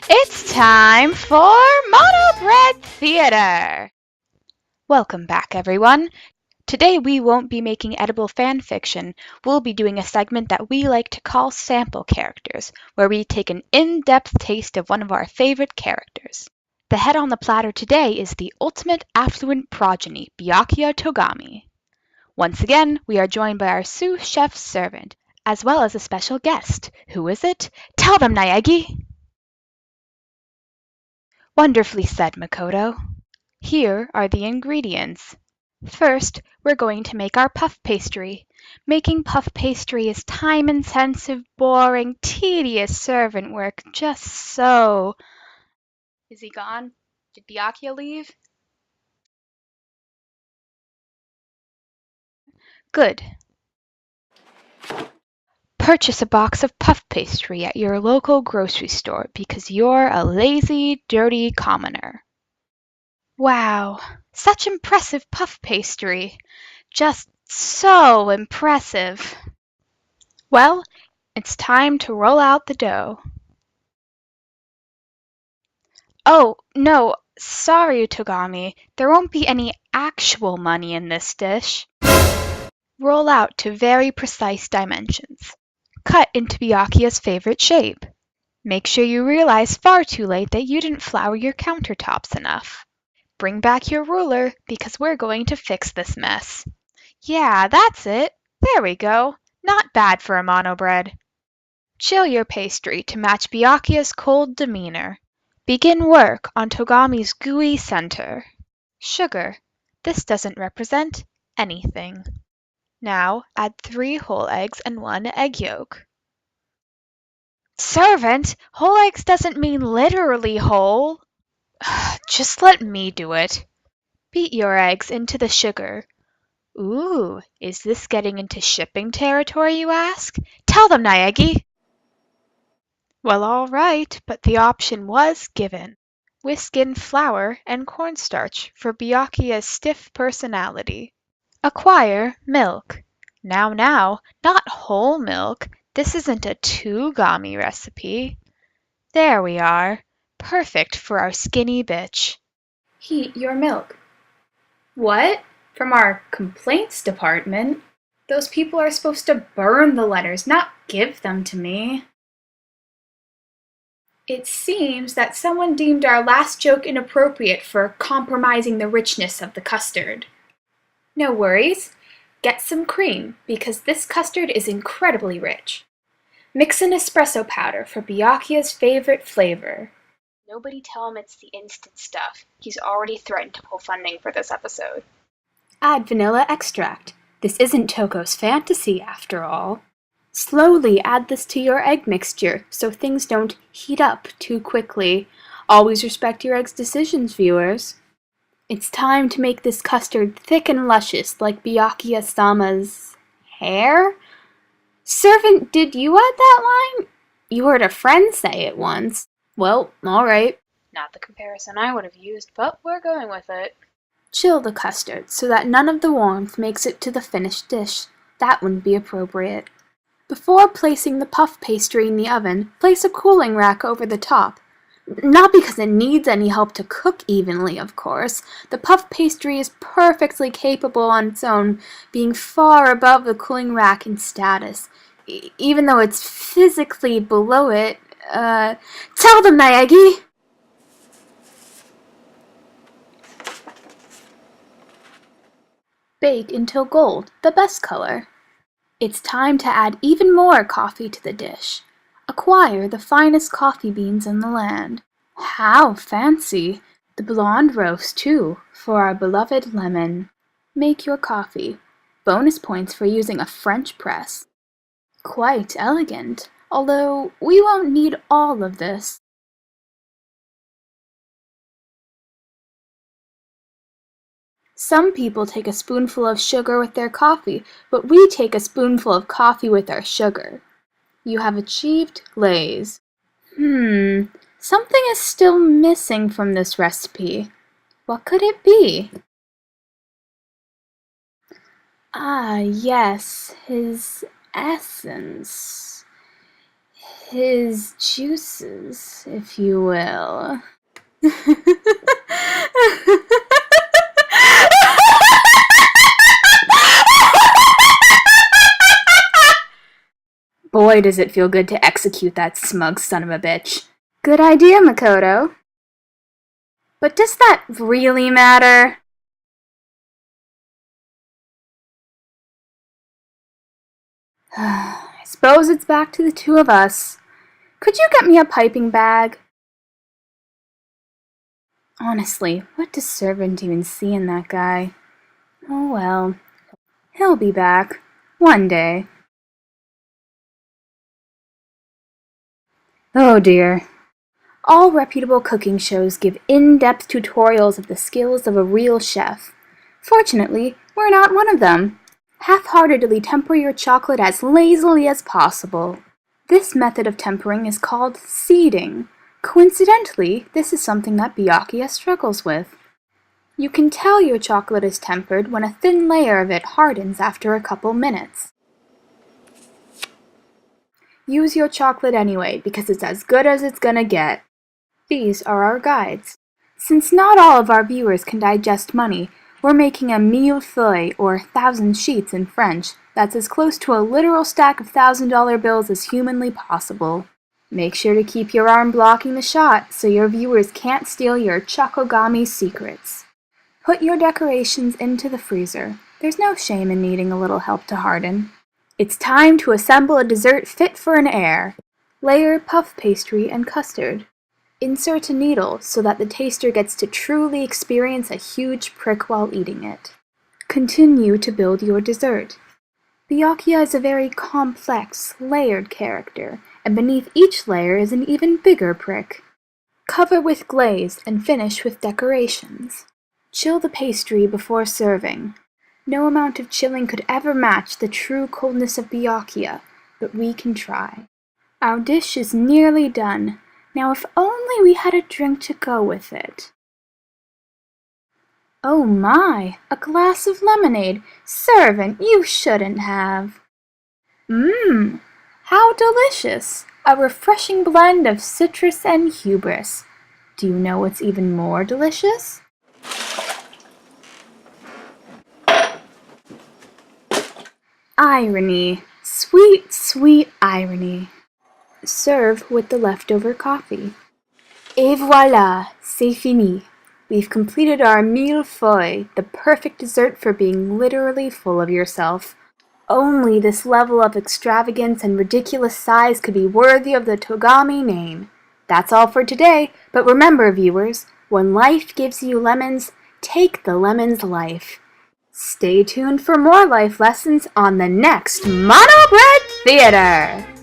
It's time for Monobread Theater! Welcome back, everyone. Today we won't be making edible fan fiction. We'll be doing a segment that we like to call Sample Characters, where we take an in-depth taste of one of our favorite characters. The head on the platter today is the ultimate affluent progeny, Byakuya Togami. Once again, we are joined by our sous chef servant, as well as a special guest. Who is it? Tell them, Naegi! Wonderfully said, Makoto. Here are the ingredients. First, we're going to make our puff pastry. Making puff pastry is time-intensive, boring, tedious servant work, just so... Is he gone? Did Byakuya leave? Good. Purchase a box of puff pastry at your local grocery store because you're a lazy, dirty commoner. Wow, such impressive puff pastry. Just so impressive. Well, it's time to roll out the dough. Oh, no, sorry, Togami. There won't be any actual money in this dish. Roll out to very precise dimensions. Cut into Byakuya's favorite shape. Make sure you realize far too late that you didn't flour your countertops enough. Bring back your ruler because we're going to fix this mess. Yeah, that's it. There we go. Not bad for a monobread. Chill your pastry to match Byakuya's cold demeanor. Begin work on Togami's gooey center. Sugar. This doesn't represent anything. Now add 3 whole eggs and 1 egg yolk. Servant, whole eggs doesn't mean literally whole. Just let me do it. Beat your eggs into the sugar. Ooh, is this getting into shipping territory, you ask? Tell them, Naegi! Well, all right, but the option was given. Whisk in flour and cornstarch for Byakuya's stiff personality. Acquire milk. Now, not whole milk. This isn't a Togami recipe. There we are. Perfect for our skinny bitch. Heat your milk. What? From our complaints department? Those people are supposed to burn the letters, not give them to me. It seems that someone deemed our last joke inappropriate for compromising the richness of the custard. No worries. Get some cream, because this custard is incredibly rich. Mix in espresso powder for Byakuya's favorite flavor. Nobody tell him it's the instant stuff. He's already threatened to pull funding for this episode. Add vanilla extract. This isn't Toko's fantasy, after all. Slowly add this to your egg mixture so things don't heat up too quickly. Always respect your egg's decisions, viewers. It's time to make this custard thick and luscious like Byakuya-sama's hair? Servant, did you add that line? You heard a friend say it once. Well, alright. Not the comparison I would have used, but we're going with it. Chill the custard so that none of the warmth makes it to the finished dish. That wouldn't be appropriate. Before placing the puff pastry in the oven, place a cooling rack over the top. Not because it needs any help to cook evenly, of course. The puff pastry is perfectly capable on its own, being far above the cooling rack in status. Even though it's physically below it, tell them, Naegi! Bake until gold, the best color. It's time to add even more coffee to the dish. Acquire the finest coffee beans in the land. How fancy! The blonde roast, too, for our beloved lemon. Make your coffee. Bonus points for using a French press. Quite elegant, although we won't need all of this. Some people take a spoonful of sugar with their coffee, but we take a spoonful of coffee with our sugar. You have achieved glaze. Something is still missing from this recipe. What could it be? Ah, yes, his essence. his juices, if you will. Boy, does it feel good to execute that smug son of a bitch. Good idea, Makoto. But does that really matter? I suppose it's back to the two of us. Could you get me a piping bag? Honestly, what does Servant even see in that guy? Oh well, he'll be back. One day. Oh dear. All reputable cooking shows give in-depth tutorials of the skills of a real chef. Fortunately, we're not one of them. Half-heartedly temper your chocolate as lazily as possible. This method of tempering is called seeding. Coincidentally, this is something that Byakuya struggles with. You can tell your chocolate is tempered when a thin layer of it hardens after a couple minutes. Use your chocolate anyway, because it's as good as it's gonna get. These are our guides. Since not all of our viewers can digest money, we're making a millefeuille, or 1,000 sheets in French, that's as close to a literal stack of $1,000 bills as humanly possible. Make sure to keep your arm blocking the shot so your viewers can't steal your Chokogami secrets. Put your decorations into the freezer. There's no shame in needing a little help to harden. It's time to assemble a dessert fit for an heir. Layer puff pastry and custard. Insert a needle so that the taster gets to truly experience a huge prick while eating it. Continue to build your dessert. Byakuya is a very complex, layered character, and beneath each layer is an even bigger prick. Cover with glaze and finish with decorations. Chill the pastry before serving. No amount of chilling could ever match the true coldness of Byakuya, but we can try. Our dish is nearly done. Now if only we had a drink to go with it. Oh my, a glass of lemonade. Servant, you shouldn't have. Mmm, how delicious. A refreshing blend of citrus and hubris. Do you know what's even more delicious? Irony. Sweet, sweet irony. Serve with the leftover coffee. Et voilà, c'est fini. We've completed our millefeuille, the perfect dessert for being literally full of yourself. Only this level of extravagance and ridiculous size could be worthy of the Togami name. That's all for today, but remember, viewers, when life gives you lemons, take the lemon's life. Stay tuned for more life lessons on the next Monobread Theater!